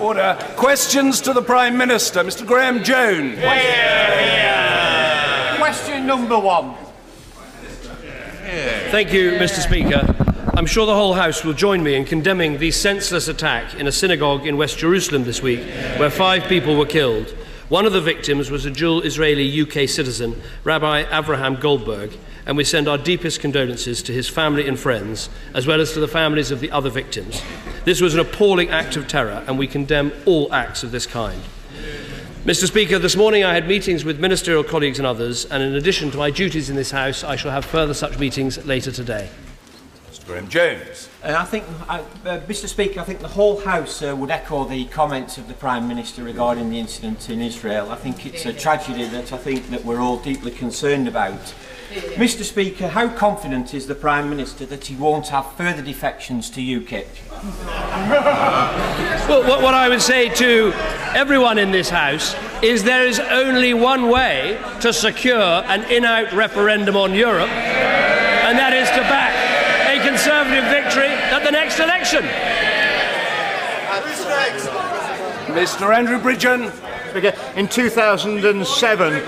Order. Questions to the Prime Minister. Mr. Graham Jones. Question number 1. Thank you, Mr. Speaker. I'm sure the whole House will join me in condemning the senseless attack in a synagogue in West Jerusalem this week, where 5 people were killed. One of the victims was a dual Israeli-UK citizen, Rabbi Avraham Goldberg, and we send our deepest condolences to his family and friends, as well as to the families of the other victims. This was an appalling act of terror, and we condemn all acts of this kind. Mr. Speaker, this morning I had meetings with ministerial colleagues and others, and in addition to my duties in this House, I shall have further such meetings later today. Mr. Graham Jones. Mr. Speaker, I think the whole House would echo the comments of the Prime Minister regarding the incident in Israel. I think it's a tragedy that we're all deeply concerned about. Mr. Speaker, how confident is the Prime Minister that he won't have further defections to UKIP? Well, what I would say to everyone in this House is there is only one way to secure an in-out referendum on Europe, and that is to back a Conservative victory at the next election. Mr. Andrew Bridgen. In 2007,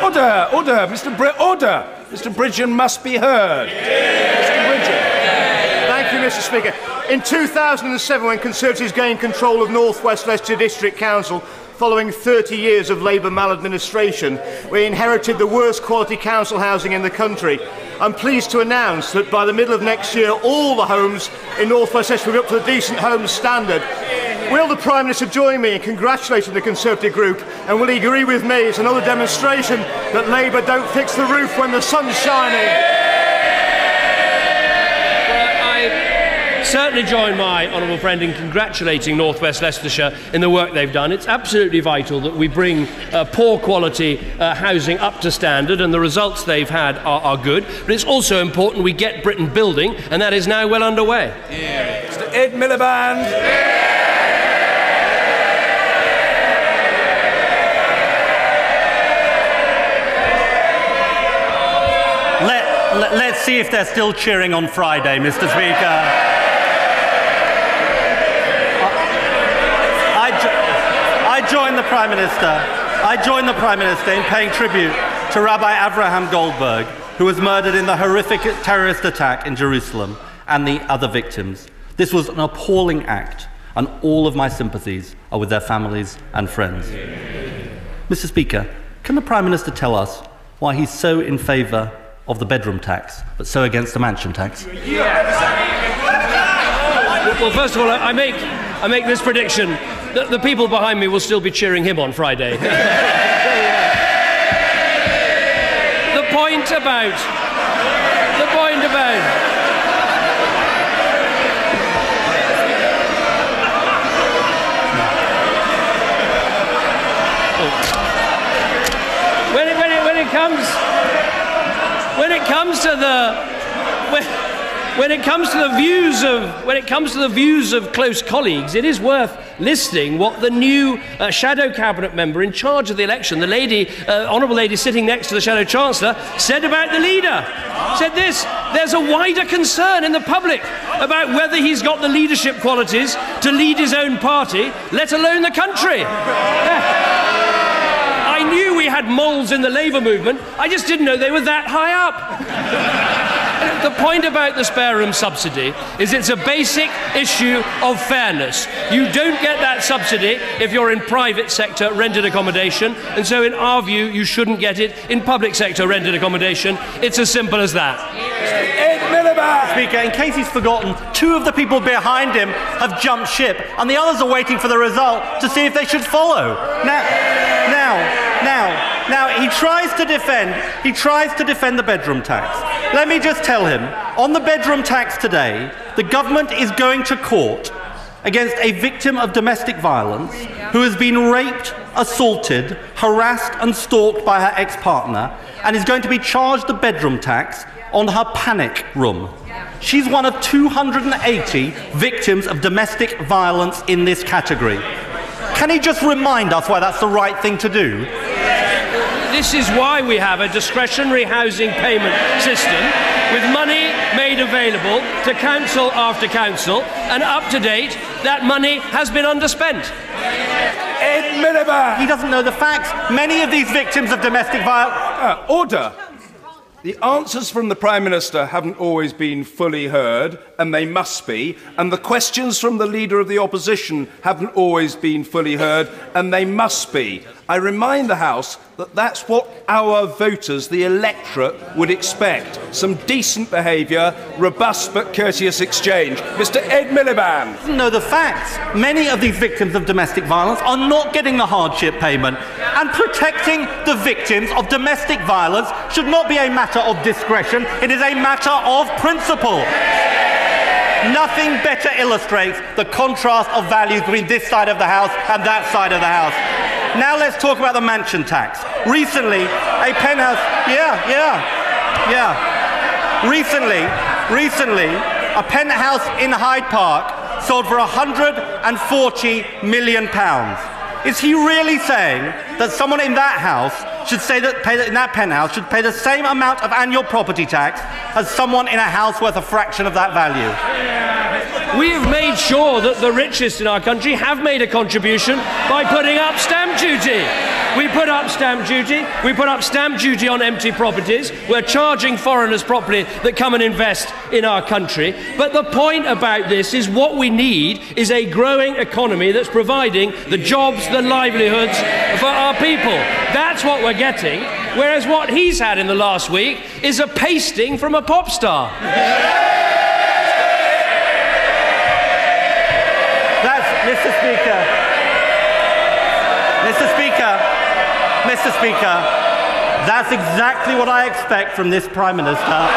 Order, order. Mr. Bridgen must be heard. Mr. Bridgen. Thank you, Mr. Speaker. In 2007, when Conservatives gained control of North West Leicester District Council, following 30 years of Labour maladministration, we inherited the worst quality council housing in the country. I'm pleased to announce that by the middle of next year, all the homes in North West Leicester will be up to the Decent Homes standard. Will the Prime Minister join me in congratulating the Conservative group, and will he agree with me it's another demonstration that Labour don't fix the roof when the sun's shining? Certainly join my honourable friend in congratulating North West Leicestershire in the work they've done. It's absolutely vital that we bring poor quality housing up to standard, and the results they've had are good. But it's also important we get Britain building, and that is now well underway. Mr. Ed Miliband. Let's see if they're still cheering on Friday, Mr. Speaker. I join the Prime Minister in paying tribute to Rabbi Avraham Goldberg, who was murdered in the horrific terrorist attack in Jerusalem, and the other victims. This was an appalling act, and all of my sympathies are with their families and friends. Mr. Speaker, can the Prime Minister tell us why he's so in favour of the bedroom tax, but so against the mansion tax? Well, first of all, I make this prediction. The people behind me will still be cheering him on Friday. The point about... When it comes to the views of close colleagues, it is worth listing what the new shadow cabinet member in charge of the election, the lady, honourable lady sitting next to the shadow chancellor, said about the leader. Said this: there's a wider concern in the public about whether he's got the leadership qualities to lead his own party, let alone the country. I knew we had moles in the Labour movement, I just didn't know they were that high up. The point about the spare room subsidy is it's a basic issue of fairness. You don't get that subsidy if you're in private sector rented accommodation, and so in our view you shouldn't get it in public sector rented accommodation. It's as simple as that. Speaker, in case he's forgotten, 2 of the people behind him have jumped ship, and the others are waiting for the result to see if they should follow. Now, he tries to defend the bedroom tax. Let me just tell him, on the bedroom tax today, the government is going to court against a victim of domestic violence who has been raped, assaulted, harassed and stalked by her ex-partner, and is going to be charged the bedroom tax on her panic room. She's one of 280 victims of domestic violence in this category. Can he just remind us why that's the right thing to do? This is why we have a discretionary housing payment system. with money made available to council after council, and up to date, that money has been underspent. Ed Miliband! He doesn't know the facts. Many of these victims of domestic violence... Order! The answers from the Prime Minister haven't always been fully heard, and they must be, and the questions from the Leader of the Opposition haven't always been fully heard, and they must be. I remind the House that that's what our voters, the electorate, would expect. Some decent behaviour, robust but courteous exchange. Mr. Ed Miliband. Doesn't know the facts. Many of these victims of domestic violence are not getting the hardship payment, and protecting the victims of domestic violence should not be a matter of discretion, it is a matter of principle. Nothing better illustrates the contrast of values between this side of the House and that side of the House. Now let's talk about the mansion tax. Recently, a penthouse... Recently, a penthouse in Hyde Park sold for £140 million. Is he really saying that someone in that house should in that penthouse should pay the same amount of annual property tax as someone in a house worth a fraction of that value? We have made sure that the richest in our country have made a contribution by putting up stamp duty. We put up stamp duty. We put up stamp duty on empty properties. We're charging foreigners properly that come and invest in our country. But the point about this is what we need is a growing economy that's providing the jobs, the livelihoods for our people. That's what we're getting. Whereas what he's had in the last week is a pasting from a pop star. Mr. Speaker, that's exactly what I expect from this Prime Minister.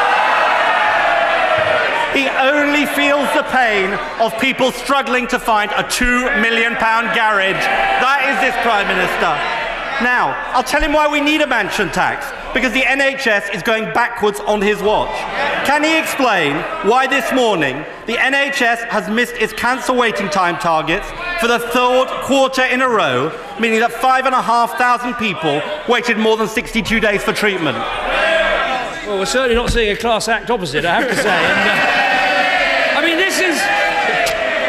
He only feels the pain of people struggling to find a £2 million garage. That is this Prime Minister. Now, I'll tell him why we need a mansion tax. Because the NHS is going backwards on his watch. Can he explain why this morning the NHS has missed its cancer waiting time targets for the third quarter in a row, meaning that 5,500 people waited more than 62 days for treatment? Well, we're certainly not seeing a class act opposite, I have to say. And, I mean, this is...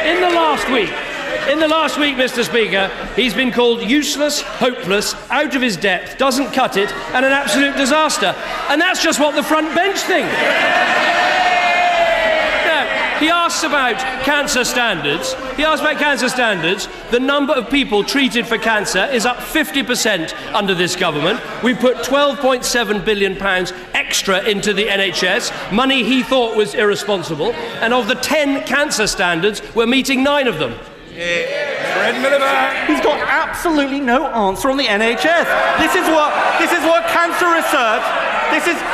In the last week, Mr. Speaker, he's been called useless, hopeless, out of his depth, doesn't cut it, and an absolute disaster. And that's just what the front bench think. Now, he asks about cancer standards. The number of people treated for cancer is up 50% under this government. We put £12.7 billion extra into the NHS, money he thought was irresponsible, and of the 10 cancer standards, we're meeting 9 of them. He's got absolutely no answer on the NHS. This is what cancer research.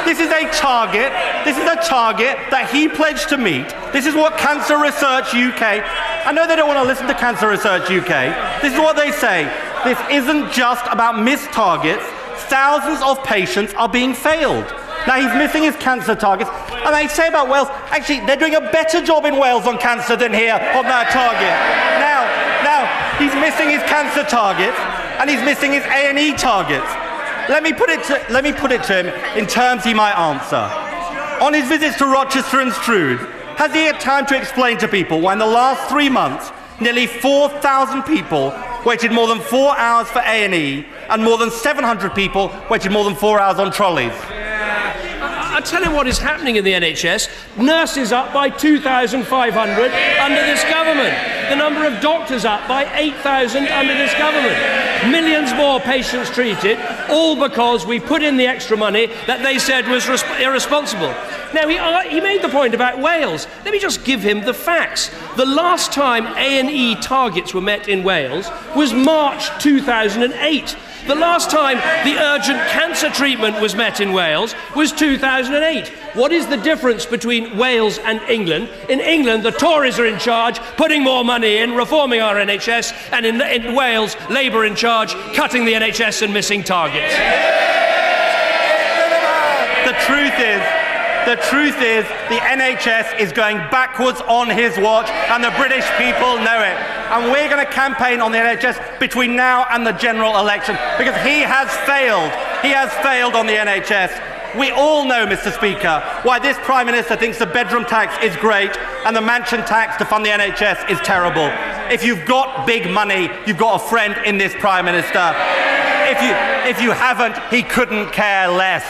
This is a target. This is a target that he pledged to meet. This is what Cancer Research UK. I know they don't want to listen to Cancer Research UK. This is what they say. This isn't just about missed targets. Thousands of patients are being failed. Now, he's missing his cancer targets. And they say about Wales, actually, they're doing a better job in Wales on cancer than here on that target. Now, he's missing his cancer targets, and he's missing his A&E targets. Let me put it to him in terms he might answer. On his visits to Rochester and Stroud, has he had time to explain to people why in the last 3 months, nearly 4,000 people waited more than 4 hours for A&E, and more than 700 people waited more than 4 hours on trolleys? I'll tell him what is happening in the NHS. Nurses up by 2,500 under this government. The number of doctors up by 8,000 under this government. Millions more patients treated, all because we put in the extra money that they said was irresponsible. Now, he made the point about Wales. Let me just give him the facts. The last time A&E targets were met in Wales was March 2008. The last time the urgent cancer treatment was met in Wales was 2008. What is the difference between Wales and England? In England, the Tories are in charge, putting more money in, reforming our NHS, and in Wales, Labour in charge, cutting the NHS and missing targets. The truth is, the NHS is going backwards on his watch, and the British people know it. And we're going to campaign on the NHS between now and the general election, because he has failed. He has failed on the NHS. We all know, Mr. Speaker, why this Prime Minister thinks the bedroom tax is great and the mansion tax to fund the NHS is terrible. If you've got big money, you've got a friend in this Prime Minister. If you haven't, he couldn't care less.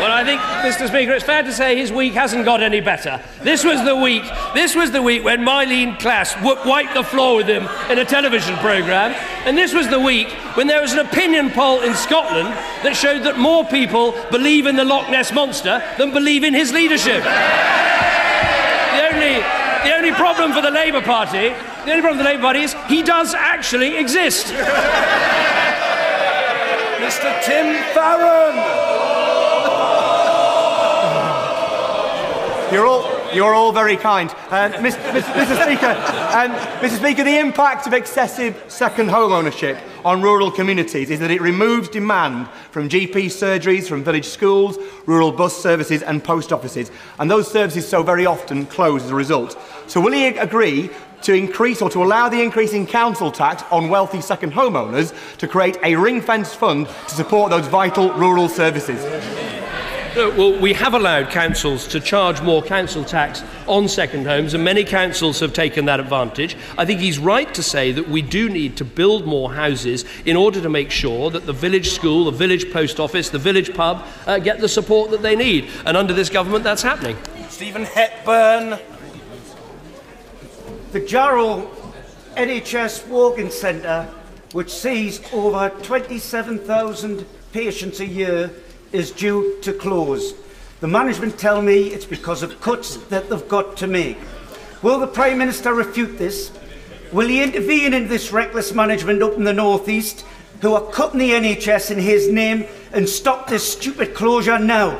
Well, I think, Mr. Speaker, it's fair to say his week hasn't got any better. This was the week when Mylene Klass wiped the floor with him in a television programme, and this was the week when there was an opinion poll in Scotland that showed that more people believe in the Loch Ness Monster than believe in his leadership. The only problem for the Labour Party, is he does actually exist. Mr. Tim Farron. You're all very kind. Mr. Speaker, the impact of excessive second home ownership on rural communities is that it removes demand from GP surgeries, from village schools, rural bus services and post offices. And those services so very often close as a result. So will he agree to increase or to allow the increase in council tax on wealthy second homeowners to create a ring-fenced fund to support those vital rural services? Well, we have allowed councils to charge more council tax on second homes, and many councils have taken that advantage. I think he's right to say that we do need to build more houses in order to make sure that the village school, the village post office, the village pub get the support that they need. And under this government, that's happening. Stephen Hepburn. The Jarrow NHS Walk-in Centre, which sees over 27,000 patients a year, is due to close. The management tell me it's because of cuts that they've got to make. Will the Prime Minister refute this? Will he intervene in this reckless management up in the North East who are cutting the NHS in his name and stop this stupid closure now?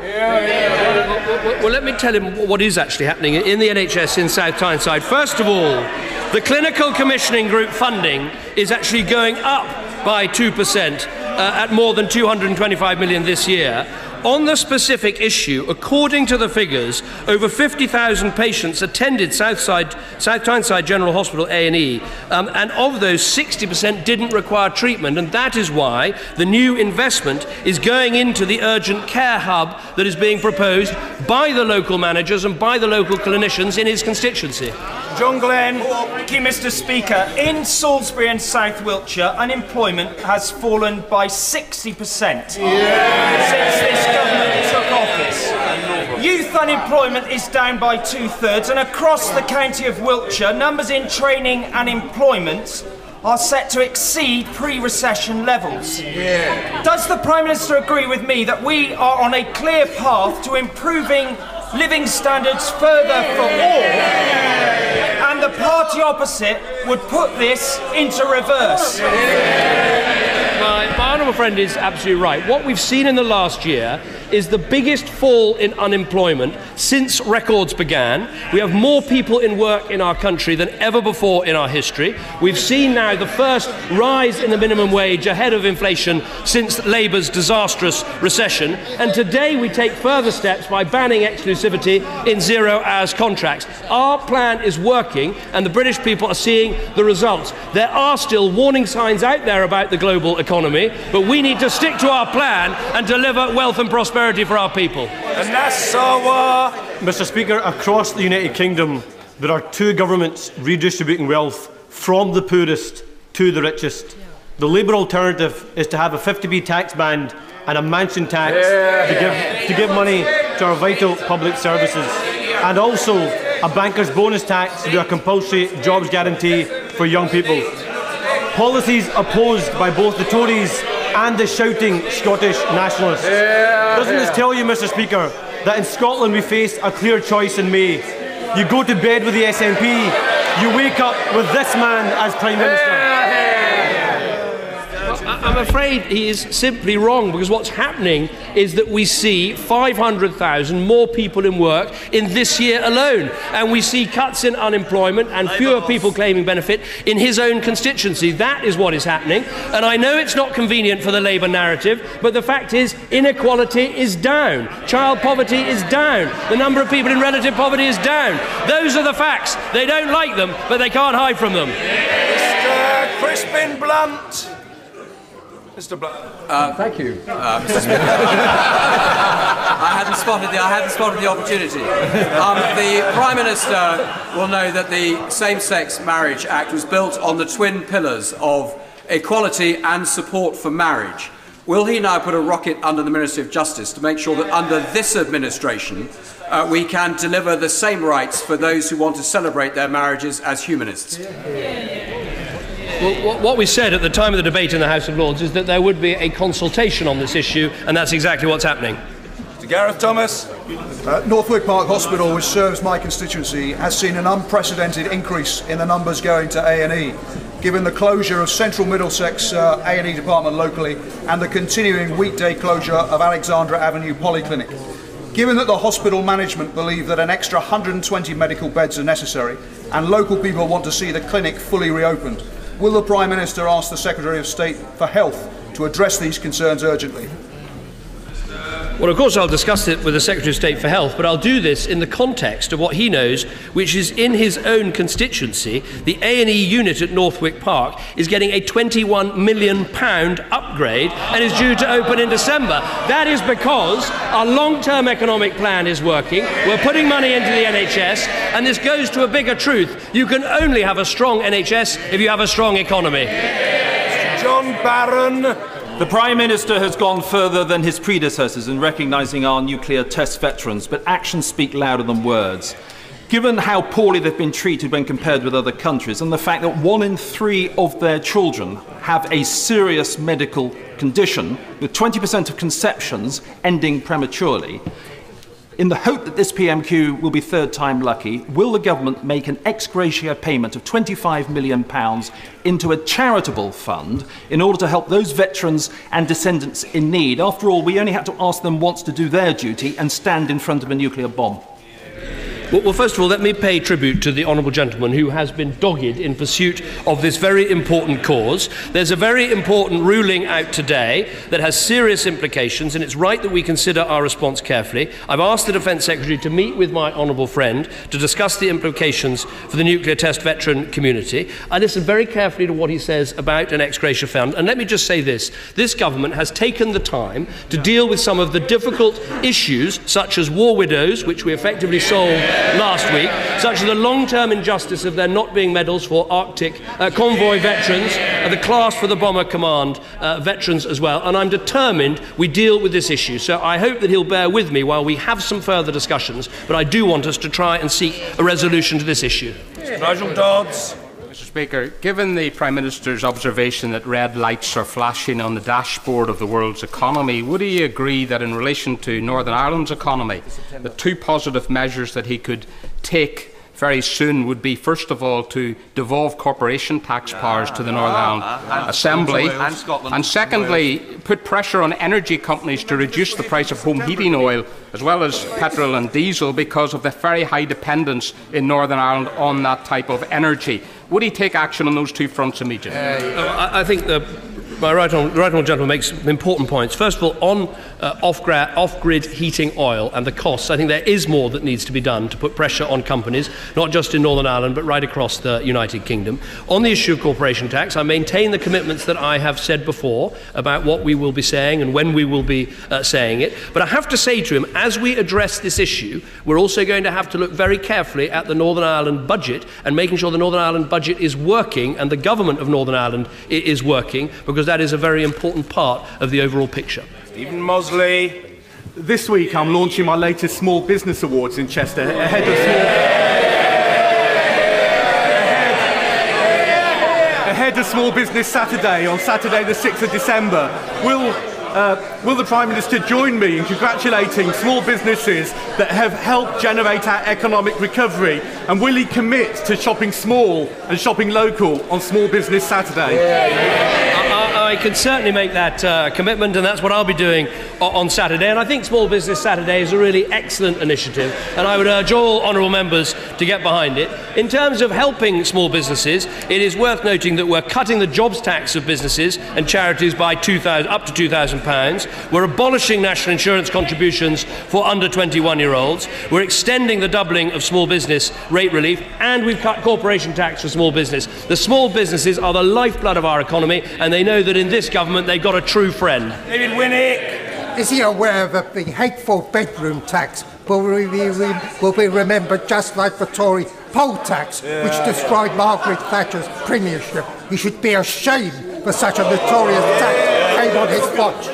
Well, let me tell him what is actually happening in the NHS in South Tyneside. First of all, the Clinical Commissioning Group funding is actually going up by 2%. At more than 225 million this year. On the specific issue, according to the figures, over 50,000 patients attended South Tyneside General Hospital A&E, and of those, 60% didn't require treatment, and that is why the new investment is going into the urgent care hub that is being proposed by the local managers and by the local clinicians in his constituency. John Glenn. Thank you, Mr. Speaker. In Salisbury and South Wiltshire, unemployment has fallen by 60% since this government took office. Youth unemployment is down by 2/3, and across the county of Wiltshire, numbers in training and employment are set to exceed pre-recession levels. Does the Prime Minister agree with me that we are on a clear path to improving living standards further for all, and the party opposite would put this into reverse? My honourable friend is absolutely right. What we've seen in the last year is the biggest fall in unemployment since records began. We have more people in work in our country than ever before in our history. We've seen now the first rise in the minimum wage ahead of inflation since Labour's disastrous recession. And today we take further steps by banning exclusivity in 0 hours contracts. Our plan is working, and the British people are seeing the results. There are still warning signs out there about the global economy, but we need to stick to our plan and deliver wealth and prosperity for our people. Mr. Speaker, across the United Kingdom, there are two governments redistributing wealth from the poorest to the richest. The Labour alternative is to have a 50p tax band and a mansion tax to give money to our vital public services, and also a banker's bonus tax to do a compulsory jobs guarantee for young people. Policies opposed by both the Tories and the shouting Scottish nationalists. Doesn't this tell you, Mr. Speaker, that in Scotland we face a clear choice in May? You go to bed with the SNP, you wake up with this man as Prime Minister. I'm afraid he is simply wrong, because what's happening is that we see 500,000 more people in work in this year alone, and we see cuts in unemployment and fewer people claiming benefit in his own constituency. That is what is happening, and I know it's not convenient for the Labour narrative, but the fact is inequality is down, child poverty is down, the number of people in relative poverty is down. Those are the facts. They don't like them, but they can't hide from them. Mr. Crispin Blunt. Mr. Black. Thank you, Mr. Speaker. I hadn't spotted the opportunity. The Prime Minister will know that the Same-Sex Marriage Act was built on the twin pillars of equality and support for marriage. Will he now put a rocket under the Ministry of Justice to make sure that under this administration we can deliver the same rights for those who want to celebrate their marriages as humanists? Well, what we said at the time of the debate in the House of Lords is that there would be a consultation on this issue, and that's exactly what's happening. Mr. Gareth Thomas. Northwick Park Hospital, which serves my constituency, has seen an unprecedented increase in the numbers going to A&E, given the closure of Central Middlesex A&E department locally and the continuing weekday closure of Alexandra Avenue Polyclinic. Given that the hospital management believe that an extra 120 medical beds are necessary and local people want to see the clinic fully reopened, will the Prime Minister ask the Secretary of State for Health to address these concerns urgently? Well, of course, I'll discuss it with the Secretary of State for Health, but I'll do this in the context of what he knows, which is in his own constituency, the A&E unit at Northwick Park is getting a £21 million upgrade and is due to open in December. That is because our long-term economic plan is working. We're putting money into the NHS, and this goes to a bigger truth. You can only have a strong NHS if you have a strong economy. John Barron. The Prime Minister has gone further than his predecessors in recognising our nuclear test veterans, but actions speak louder than words. Given how poorly they've been treated when compared with other countries, and the fact that 1 in 3 of their children have a serious medical condition, with 20% of conceptions ending prematurely, in the hope that this PMQ will be third time lucky, will the government make an ex gratia payment of £25 million into a charitable fund in order to help those veterans and descendants in need? After all, we only had to ask them once to do their duty and stand in front of a nuclear bomb. Well, first of all, let me pay tribute to the honourable gentleman who has been dogged in pursuit of this very important cause. There's a very important ruling out today that has serious implications, and it's right that we consider our response carefully. I've asked the Defence Secretary to meet with my honourable friend to discuss the implications for the nuclear test veteran community. I listened very carefully to what he says about an ex gratia fund, and let me just say this. This government has taken the time to deal with some of the difficult issues, such as war widows, which we effectively solved last week, such as the long-term injustice of there not being medals for Arctic convoy veterans, the class for the Bomber Command veterans as well, and I'm determined we deal with this issue. So I hope that he'll bear with me while we have some further discussions, but I do want us to try and seek a resolution to this issue. Nigel Dodds. Mr. Speaker, given the Prime Minister's observation that red lights are flashing on the dashboard of the world's economy, would he agree that in relation to Northern Ireland's economy, the 2 positive measures that he could take very soon would be, first of all, to devolve corporation tax powers to the Northern Ireland Assembly, and secondly, put pressure on energy companies to reduce the price of home heating oil as well as petrol and diesel because of the very high dependence in Northern Ireland on that type of energy. Would he take action on those 2 fronts immediately? I think my right honourable gentleman makes important points. First of all, on off-grid heating oil and the costs, I think there is more that needs to be done to put pressure on companies, not just in Northern Ireland, but right across the United Kingdom. On the issue of corporation tax, I maintain the commitments that I have said before about what we will be saying and when we will be saying it. But I have to say to him, as we address this issue, we're also going to have to look very carefully at the Northern Ireland budget and making sure the Northern Ireland budget is working and the government of Northern Ireland is working, because that is a very important part of the overall picture. Stephen Mosley. This week I'm launching my latest Small Business Awards in Chester ahead of Small Business Saturday on Saturday the 6th of December. Will the Prime Minister join me in congratulating small businesses that have helped generate our economic recovery, and will he commit to shopping small and shopping local on Small Business Saturday? I can certainly make that commitment, and that's what I'll be doing on Saturday. And I think Small Business Saturday is a really excellent initiative, and I would urge all honourable members to get behind it. In terms of helping small businesses, it is worth noting that we're cutting the jobs tax of businesses and charities by up to £2,000. We're abolishing national insurance contributions for under 21-year-olds. We're extending the doubling of small business rate relief, and we've cut corporation tax for small business. The small businesses are the lifeblood of our economy, and they know that in this government they've got a true friend. David Winnick. Is he aware that the hateful bedroom tax will be remembered just like the Tory poll tax, which destroyed Margaret Thatcher's premiership? He should be ashamed for such a notorious tax came on his watch.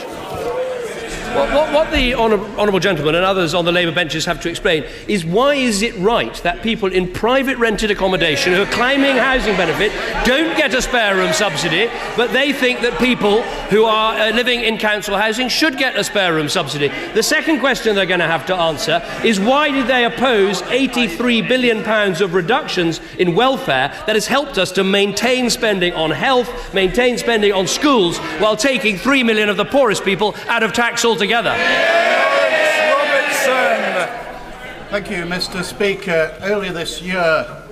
What the honourable gentleman and others on the Labour benches have to explain is why is it right that people in private rented accommodation who are claiming housing benefit don't get a spare room subsidy, but they think that people who are living in council housing should get a spare room subsidy? The second question they're going to have to answer is why did they oppose £83 billion of reductions in welfare that has helped us to maintain spending on health, maintain spending on schools, while taking 3 million of the poorest people out of tax altogether? Thank you, Mr. Speaker. Earlier this year,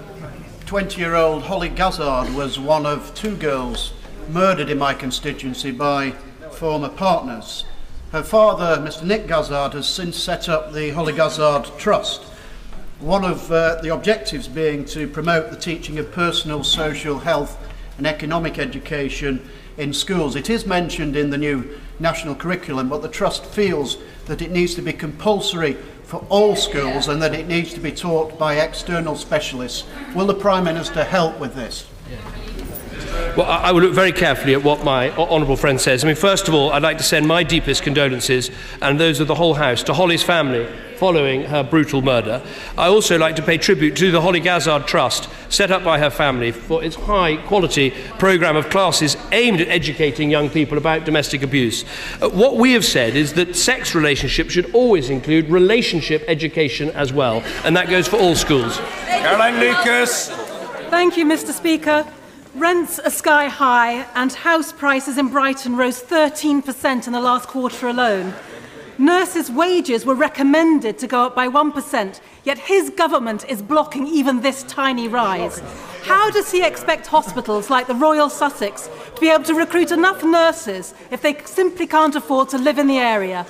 20-year-old Holly Gazzard was one of 2 girls murdered in my constituency by former partners. Her father, Mr. Nick Gazzard, has since set up the Holly Gazzard Trust, one of the objectives being to promote the teaching of personal, social, health and economic education in schools. It is mentioned in the new national curriculum, but the Trust feels that it needs to be compulsory for all schools and that it needs to be taught by external specialists. Will the Prime Minister help with this? Well, I will look very carefully at what my honourable friend says. I mean, first of all, I'd like to send my deepest condolences, and those of the whole House, to Holly's family following her brutal murder. I also like to pay tribute to the Holly Gazzard Trust, set up by her family for its high-quality programme of classes aimed at educating young people about domestic abuse. What we have said is that sex relationships should always include relationship education as well, and that goes for all schools. Caroline Lucas. Thank you, Mr. Speaker. Rents are sky high and house prices in Brighton rose 13% in the last quarter alone. Nurses' wages were recommended to go up by 1%, yet his government is blocking even this tiny rise. How does he expect hospitals like the Royal Sussex to be able to recruit enough nurses if they simply can't afford to live in the area?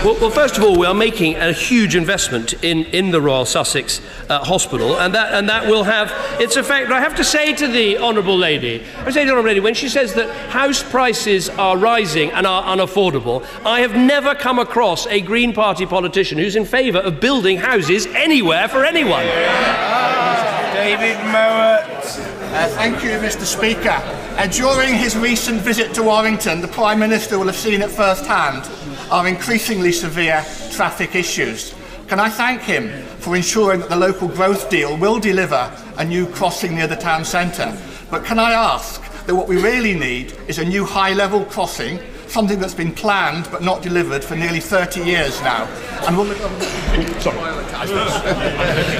Well, first of all, we are making a huge investment in the Royal Sussex Hospital, and that will have its effect. But I have to say to the honourable lady, when she says that house prices are rising and are unaffordable, I have never come across a Green Party politician who's in favour of building houses anywhere for anyone. David Mowat. Thank you, Mr. Speaker. During his recent visit to Warrington, the Prime Minister will have seen at first hand our increasingly severe traffic issues. Can I thank him for ensuring that the local growth deal will deliver a new crossing near the town centre? But can I ask that what we really need is a new high-level crossing, something that's been planned but not delivered for nearly 30 years now? And will the government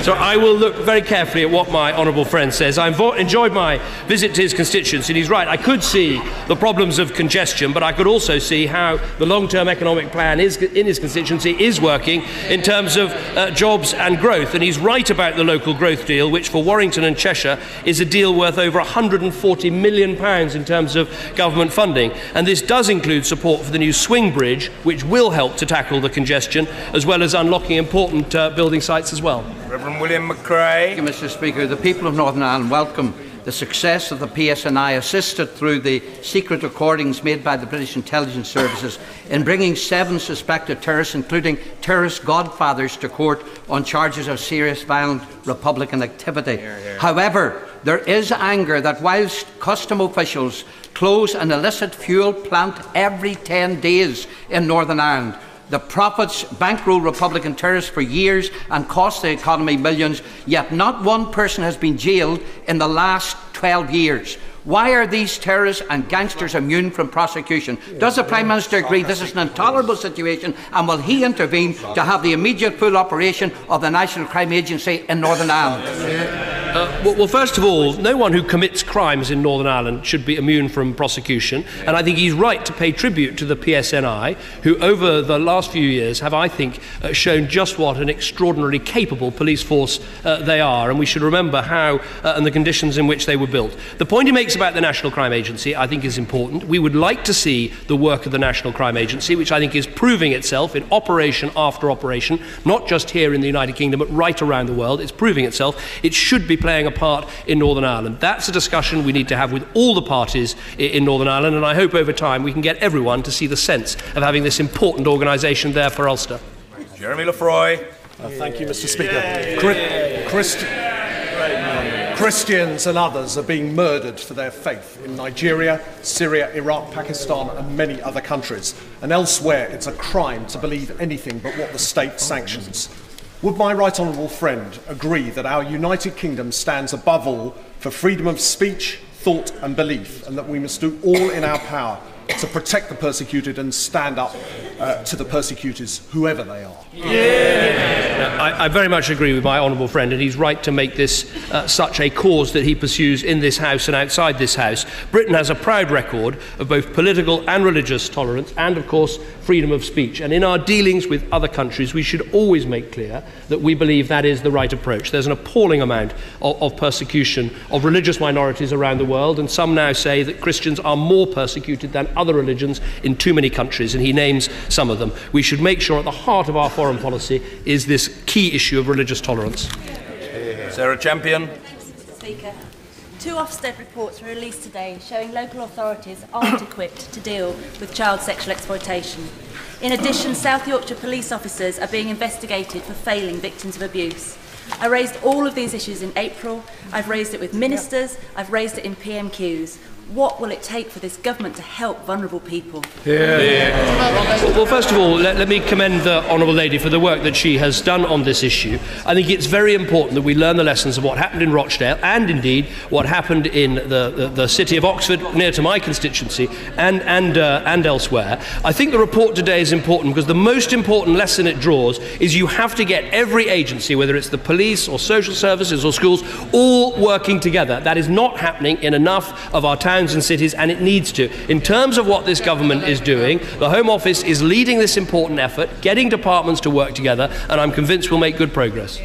So I will look very carefully at what my honourable friend says. I enjoyed my visit to his constituency, and he's right. I could see the problems of congestion, but I could also see how the long-term economic plan in his constituency is working in terms of jobs and growth. And he's right about the local growth deal, which for Warrington and Cheshire is a deal worth over £140 million in terms of government funding. And this does include support for the new swing bridge, which will help to tackle the congestion, as well as unlocking important building sites as well. Reverend William McRae. Thank you, Mr. Speaker. The people of Northern Ireland welcome the success of the PSNI, assisted through the secret recordings made by the British intelligence services in bringing 7 suspected terrorists, including terrorist godfathers, to court on charges of serious violent Republican activity. However, there is anger that whilst custom officials close an illicit fuel plant every 10 days in Northern Ireland, the profits bankroll Republican terrorists for years and cost the economy millions, yet not one person has been jailed in the last 12 years. Why are these terrorists and gangsters immune from prosecution? Does the Prime Minister agree this is an intolerable situation, and will he intervene to have the immediate full operation of the National Crime Agency in Northern Ireland? Well, first of all, no one who commits crimes in Northern Ireland should be immune from prosecution, and I think he's right to pay tribute to the PSNI, who over the last few years have, I think, shown just what an extraordinarily capable police force they are, and we should remember how and the conditions in which they were built. The point he makes about the National Crime Agency, I think, is important. We would like to see the work of the National Crime Agency, which I think is proving itself in operation after operation, not just here in the United Kingdom, but right around the world. It's proving itself. It should be playing a part in Northern Ireland. That's a discussion we need to have with all the parties in Northern Ireland, and I hope over time we can get everyone to see the sense of having this important organisation there for Ulster. Jeremy Lefroy. Thank you, Mr. Speaker. Christians and others are being murdered for their faith in Nigeria, Syria, Iraq, Pakistan and many other countries. And elsewhere it's a crime to believe anything but what the state sanctions. Would my right honourable friend agree that our United Kingdom stands above all for freedom of speech, thought and belief, and that we must do all in our power to protect the persecuted and stand up to the persecutors, whoever they are? I very much agree with my honourable friend, and he's right to make this such a cause that he pursues in this House and outside this House. Britain has a proud record of both political and religious tolerance and, of course, freedom of speech. And in our dealings with other countries, we should always make clear that we believe that is the right approach. There's an appalling amount of persecution of religious minorities around the world, and some now say that Christians are more persecuted than other religions in too many countries, and he names some of them. We should make sure at the heart of our foreign policy is this key issue of religious tolerance. Sarah Champion. Speaker, 2 Ofsted reports were released today showing local authorities aren't equipped to deal with child sexual exploitation. In addition, South Yorkshire police officers are being investigated for failing victims of abuse. I raised all of these issues in April. I've raised it with ministers. I've raised it in PMQs. What will it take for this government to help vulnerable people? Well, first of all, let me commend the Honourable Lady for the work that she has done on this issue. I think it's very important that we learn the lessons of what happened in Rochdale and, indeed, what happened in the city of Oxford, near to my constituency, and elsewhere. I think the report today is important because the most important lesson it draws is you have to get every agency, whether it's the police or social services or schools, all working together. That is not happening in enough of our towns and cities, and it needs to. In terms of what this government is doing, the Home Office is leading this important effort, getting departments to work together, and I'm convinced we'll make good progress.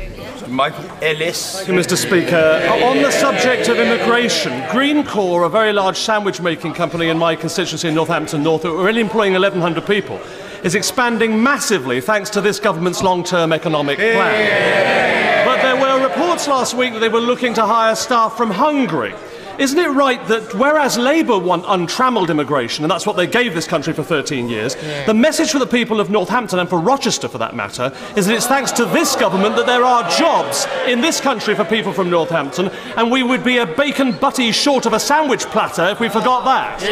Michael Ellis. Mr. Speaker, on the subject of immigration, Greencore, a very large sandwich making company in my constituency in Northampton North, who are really employing 1,100 people, is expanding massively thanks to this government's long-term economic plan. But there were reports last week that they were looking to hire staff from Hungary. Isn't it right that whereas Labour want untrammelled immigration, and that's what they gave this country for 13 years, the message for the people of Northampton and for Rochester for that matter is that it's thanks to this government that there are jobs in this country for people from Northampton, and we would be a bacon butty short of a sandwich platter if we forgot that.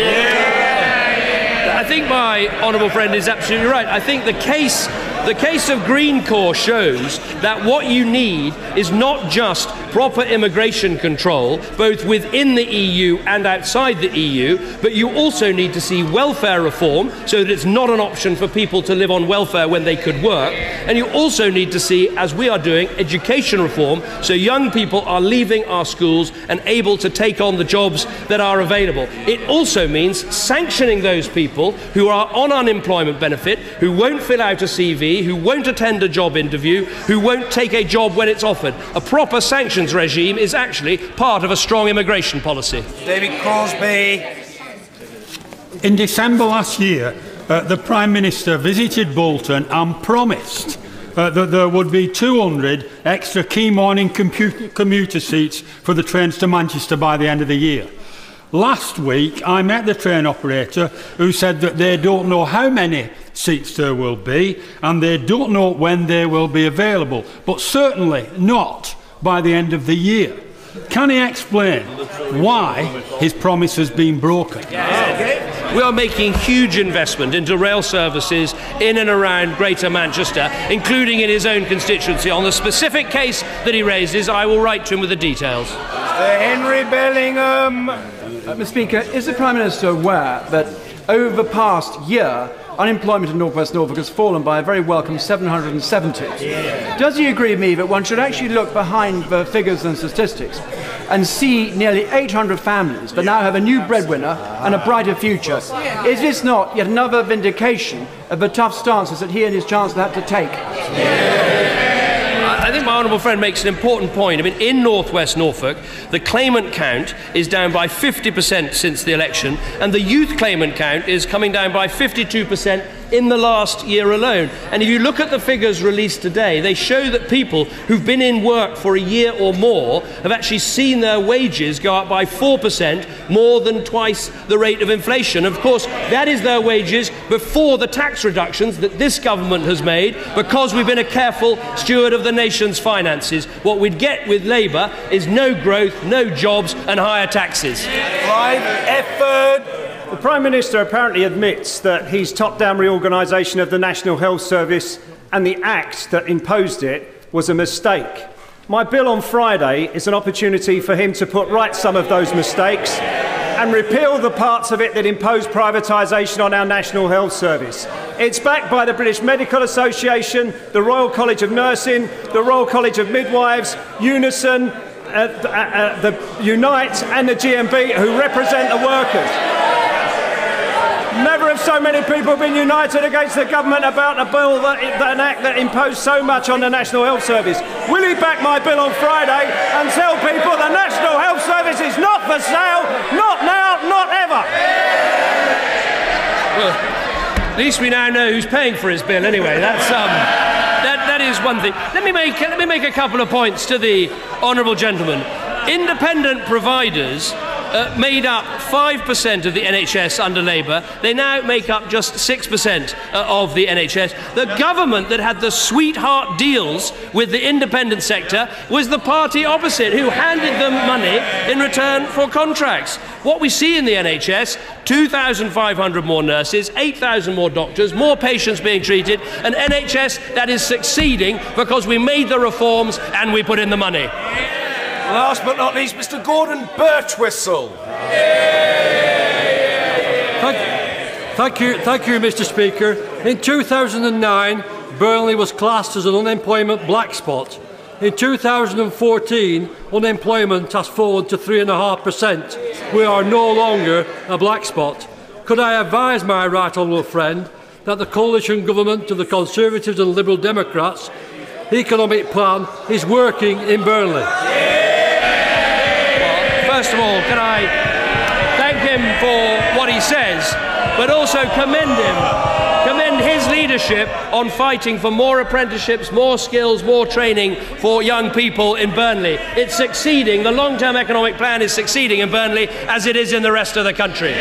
I think my honourable friend is absolutely right. I think the case of Greencore shows that what you need is not just proper immigration control, both within the EU and outside the EU, but you also need to see welfare reform so that it's not an option for people to live on welfare when they could work. And you also need to see, as we are doing, education reform so young people are leaving our schools and able to take on the jobs that are available. It also means sanctioning those people who are on unemployment benefit, who won't fill out a CV, who won't attend a job interview, who won't take a job when it's offered. A proper sanctions regime is actually part of a strong immigration policy. David Crosby. In December last year, the Prime Minister visited Bolton and promised that there would be 200 extra key morning commuter seats for the trains to Manchester by the end of the year. Last week, I met the train operator who said that they don't know how many seats there will be and they don't know when they will be available, but certainly not by the end of the year. Can he explain why his promise has been broken? We are making huge investment into rail services in and around Greater Manchester, including in his own constituency. On the specific case that he raises, I will write to him with the details. Mr. Henry Bellingham. Mr. Speaker, is the Prime Minister aware that over the past year, unemployment in North West Norfolk has fallen by a very welcome 770. Does he agree with me that one should actually look behind the figures and statistics and see nearly 800 families that now have a new breadwinner and a brighter future? Is this not yet another vindication of the tough stances that he and his Chancellor had to take? I think my honourable friend makes an important point. I mean, in North West Norfolk, the claimant count is down by 50% since the election, and the youth claimant count is coming down by 52% in the last year alone. And if you look at the figures released today, they show that people who've been in work for a year or more have actually seen their wages go up by 4%, more than twice the rate of inflation. Of course, that is their wages before the tax reductions that this government has made, because we've been a careful steward of the nation's finances. What we'd get with Labour is no growth, no jobs and higher taxes. Prime effort. The Prime Minister apparently admits that his top-down reorganisation of the National Health Service and the Act that imposed it was a mistake. My bill on Friday is an opportunity for him to put right some of those mistakes and repeal the parts of it that impose privatisation on our National Health Service. It's backed by the British Medical Association, the Royal College of Nursing, the Royal College of Midwives, Unison, the Unite and the GMB, who represent the workers. Never have so many people been united against the government about a bill, an act that imposed so much on the National Health Service. Will he back my bill on Friday and tell people the National Health Service is not for sale, not now, not ever? Well, at least we now know who's paying for his bill anyway. That is one thing. Let me make a couple of points to the honourable gentleman. Independent providers made up 5% of the NHS under Labour. They now make up just 6% of the NHS. The government that had the sweetheart deals with the independent sector was the party opposite, who handed them money in return for contracts. What we see in the NHS, 2,500 more nurses, 8,000 more doctors, more patients being treated, an NHS that is succeeding because we made the reforms and we put in the money. Last but not least, Mr. Gordon Birchwhistle. Thank you, Mr. Speaker. In 2009, Burnley was classed as an unemployment black spot. In 2014, unemployment has fallen to 3.5%. We are no longer a black spot. Could I advise my right honourable friend that the coalition government of the Conservatives and Liberal Democrats economic plan is working in Burnley? First of all, can I thank him for what he says, but also commend his leadership on fighting for more apprenticeships, more skills, more training for young people in Burnley. It's succeeding. The long-term economic plan is succeeding in Burnley as it is in the rest of the country.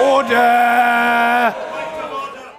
Order!